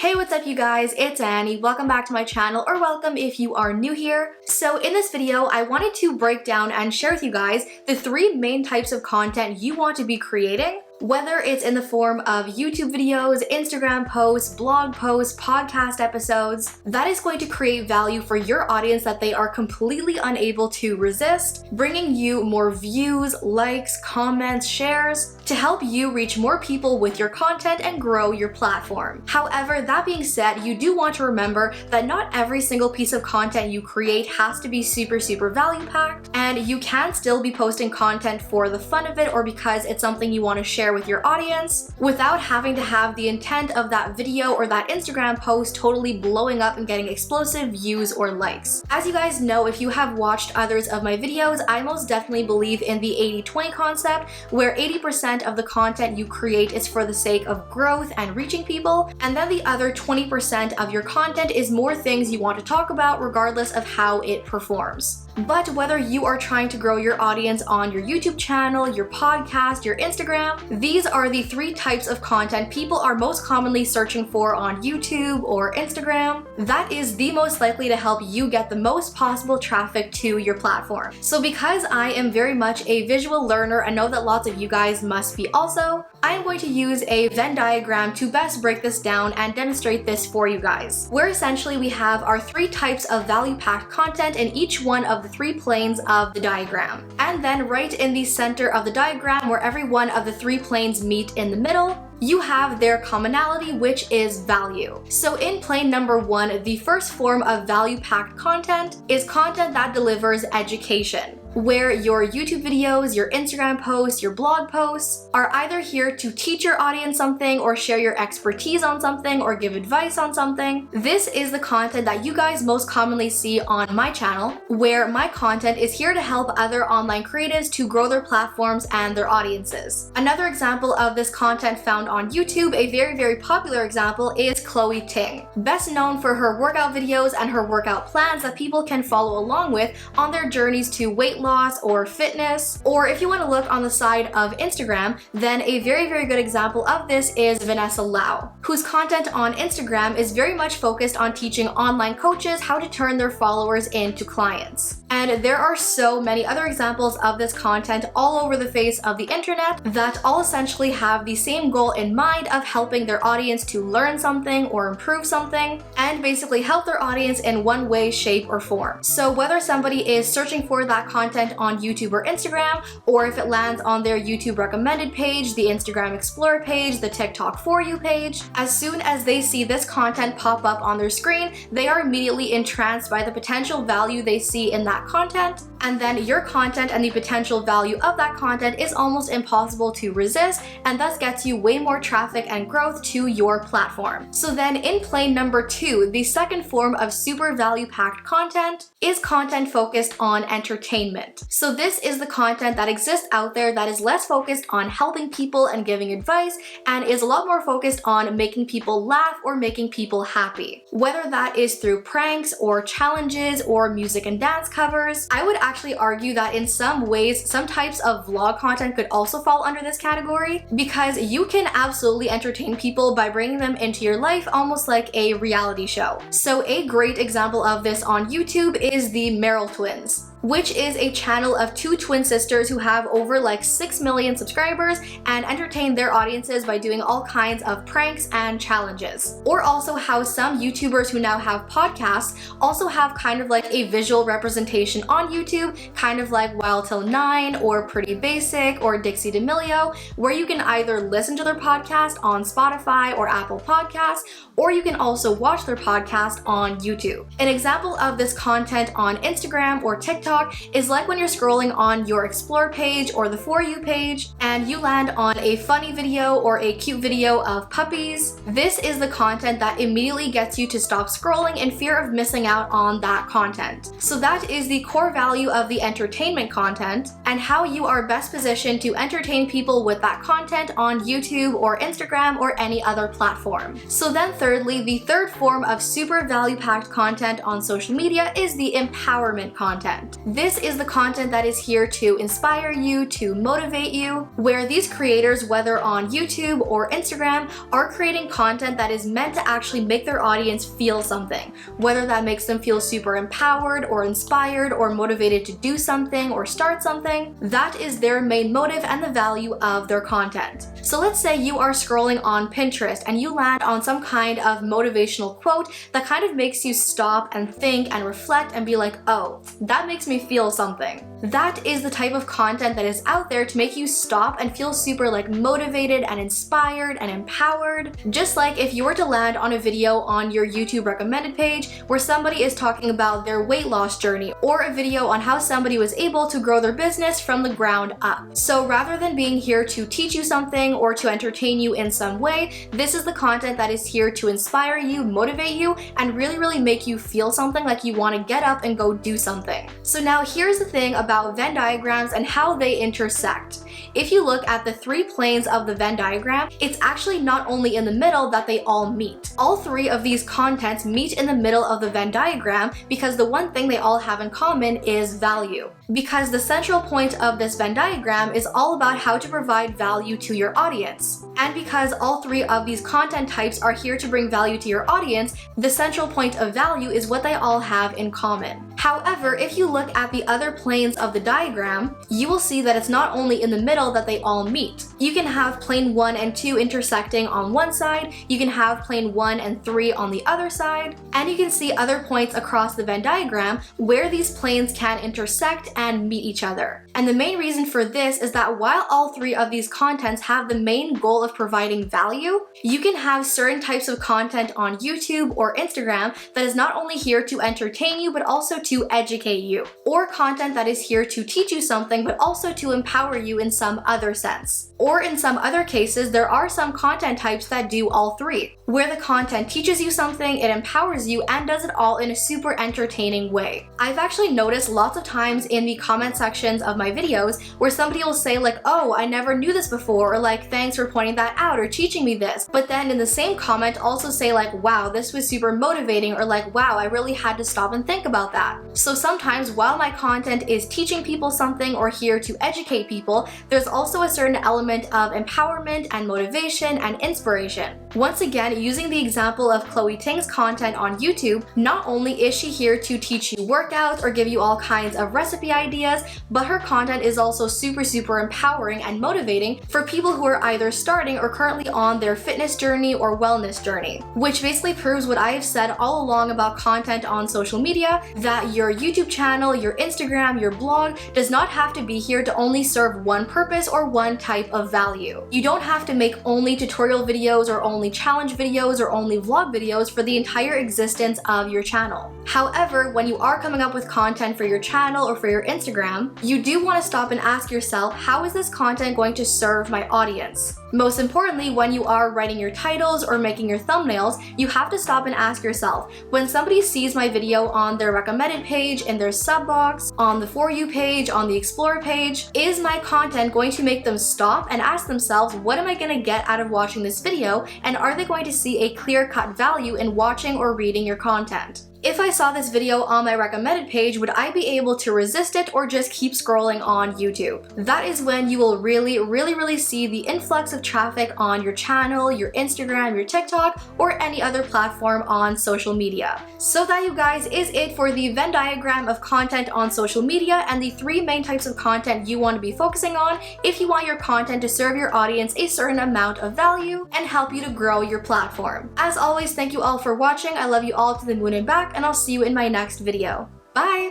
Hey, what's up you guys? It's Annie. Welcome back to my channel, or welcome if you are new here. So in this video, I wanted to break down and share with you guys the 3 main types of content you want to be creating. Whether it's in the form of YouTube videos, Instagram posts, blog posts, podcast episodes, that is going to create value for your audience that they are completely unable to resist, bringing you more views, likes, comments, shares, to help you reach more people with your content and grow your platform. However, that being said, you do want to remember that not every single piece of content you create has to be super value packed, and you can still be posting content for the fun of it or because it's something you want to share with your audience without having to have the intent of that video or that Instagram post totally blowing up and getting explosive views or likes. As you guys know, if you have watched others of my videos, I most definitely believe in the 80-20 concept, where 80% of the content you create is for the sake of growth and reaching people, and then the other 20% of your content is more things you want to talk about regardless of how it performs. But whether you are trying to grow your audience on your YouTube channel, your podcast, your Instagram, these are the 3 types of content people are most commonly searching for on YouTube or Instagram. That is the most likely to help you get the most possible traffic to your platform. So because I am very much a visual learner and know that lots of you guys must be also, I am going to use a Venn diagram to best break this down and demonstrate this for you guys, where essentially we have our 3 types of value-packed content in each one of the 3 planes of the diagram. And then right in the center of the diagram, where every one of the 3 planes meet in the middle, you have their commonality, which is value. So in plane number 1, the first form of value-packed content is content that delivers education, where your YouTube videos, your Instagram posts, your blog posts are either here to teach your audience something or share your expertise on something or give advice on something. This is the content that you guys most commonly see on my channel, where my content is here to help other online creatives to grow their platforms and their audiences. Another example of this content found on YouTube, a very popular example, is Chloe Ting, best known for her workout videos and her workout plans that people can follow along with on their journeys to weight loss or fitness. Or if you want to look on the side of Instagram, then a very good example of this is Vanessa Lau, whose content on Instagram is very much focused on teaching online coaches how to turn their followers into clients. And there are so many other examples of this content all over the face of the internet that all essentially have the same goal in mind of helping their audience to learn something or improve something, and basically help their audience in one way, shape, or form. So whether somebody is searching for that content on YouTube or Instagram, or if it lands on their YouTube recommended page, the Instagram Explorer page, the TikTok For You page, as soon as they see this content pop up on their screen, they are immediately entranced by the potential value they see in that content, and then your content and the potential value of that content is almost impossible to resist, and thus gets you way more traffic and growth to your platform. So then in plane number 2, the second form of super value-packed content is content focused on entertainment. So this is the content that exists out there that is less focused on helping people and giving advice, and is a lot more focused on making people laugh or making people happy. Whether that is through pranks or challenges or music and dance covers, I would actually argue that in some ways, some types of vlog content could also fall under this category, because you can absolutely entertain people by bringing them into your life almost like a reality show. So a great example of this on YouTube is the Merrill Twins, which is a channel of 2 twin sisters who have over like 6 million subscribers and entertain their audiences by doing all kinds of pranks and challenges. Or also how some YouTubers who now have podcasts also have kind of like a visual representation on YouTube, kind of like Wild Till 9 or Pretty Basic or Dixie D'Amelio, where you can either listen to their podcast on Spotify or Apple Podcasts, or you can also watch their podcast on YouTube. An example of this content on Instagram or TikTok is like when you're scrolling on your Explore page or the For You page and you land on a funny video or a cute video of puppies. This is the content that immediately gets you to stop scrolling in fear of missing out on that content. So that is the core value of the entertainment content, and how you are best positioned to entertain people with that content on YouTube or Instagram or any other platform. So then thirdly, the third form of super value-packed content on social media is the empowerment content. This is the content that is here to inspire you, to motivate you, where these creators, whether on YouTube or Instagram, are creating content that is meant to actually make their audience feel something, whether that makes them feel super empowered or inspired or motivated to do something or start something. That is their main motive and the value of their content. So let's say you are scrolling on Pinterest and you land on some kind of motivational quote that kind of makes you stop and think and reflect and be like, oh, that makes me feel something. That is the type of content that is out there to make you stop and feel super like motivated and inspired and empowered. Just like if you were to land on a video on your YouTube recommended page where somebody is talking about their weight loss journey, or a video on how somebody was able to grow their business from the ground up. So rather than being here to teach you something or to entertain you in some way, this is the content that is here to inspire you, motivate you, and really make you feel something, like you want to get up and go do something. So now here's the thing about Venn diagrams and how they intersect. If you look at the 3 planes of the Venn diagram, it's actually not only in the middle that they all meet. All 3 of these contents meet in the middle of the Venn diagram because the one thing they all have in common is value. Because the central point of this Venn diagram is all about how to provide value to your audience. And because all 3 of these content types are here to bring value to your audience, the central point of value is what they all have in common. However, if you look at the other planes of the diagram, you will see that it's not only in the middle that they all meet. You can have plane 1 and 2 intersecting on one side, you can have plane 1 and 3 on the other side, and you can see other points across the Venn diagram where these planes can intersect and meet each other. And the main reason for this is that while all 3 of these contents have the main goal of providing value, you can have certain types of content on YouTube or Instagram that is not only here to entertain you but also to educate you, or content that is here to teach you something but also to empower you in some other sense. Or in some other cases, there are some content types that do all 3, where the content teaches you something, it empowers you, and does it all in a super entertaining way. I've actually noticed lots of times in the comment sections of my videos where somebody will say like, oh, I never knew this before, or like, thanks for pointing that out or teaching me this. But then in the same comment also say like, wow, this was super motivating, or like, wow, I really had to stop and think about that. So sometimes while my content is teaching people something or here to educate people, there's also a certain element of empowerment and motivation and inspiration. Once again, using the example of Chloe Ting's content on YouTube, not only is she here to teach you workouts or give you all kinds of recipe ideas, but her content is also super empowering and motivating for people who are either starting or currently on their fitness journey or wellness journey, which basically proves what I have said all along about content on social media, that your YouTube channel, your Instagram, your blog does not have to be here to only serve one purpose or one type of value. You don't have to make only tutorial videos or only challenge videos or only vlog videos for the entire existence of your channel. However, when you are coming up with content for your channel or for your Instagram, you do want to stop and ask yourself, how is this content going to serve my audience? Most importantly, when you are writing your titles or making your thumbnails, you have to stop and ask yourself, when somebody sees my video on their recommended page, in their sub box, on the For You page, on the Explore page, is my content going to make them stop and ask themselves, what am I going to get out of watching this video, and are they going to see a clear-cut value in watching or reading your content? If I saw this video on my recommended page, would I be able to resist it or just keep scrolling on YouTube? That is when you will really see the influx of traffic on your channel, your Instagram, your TikTok, or any other platform on social media. So that, you guys, is it for the Venn diagram of content on social media and the 3 main types of content you want to be focusing on if you want your content to serve your audience a certain amount of value and help you to grow your platform. As always, thank you all for watching. I love you all to the moon and back, and I'll see you in my next video. Bye!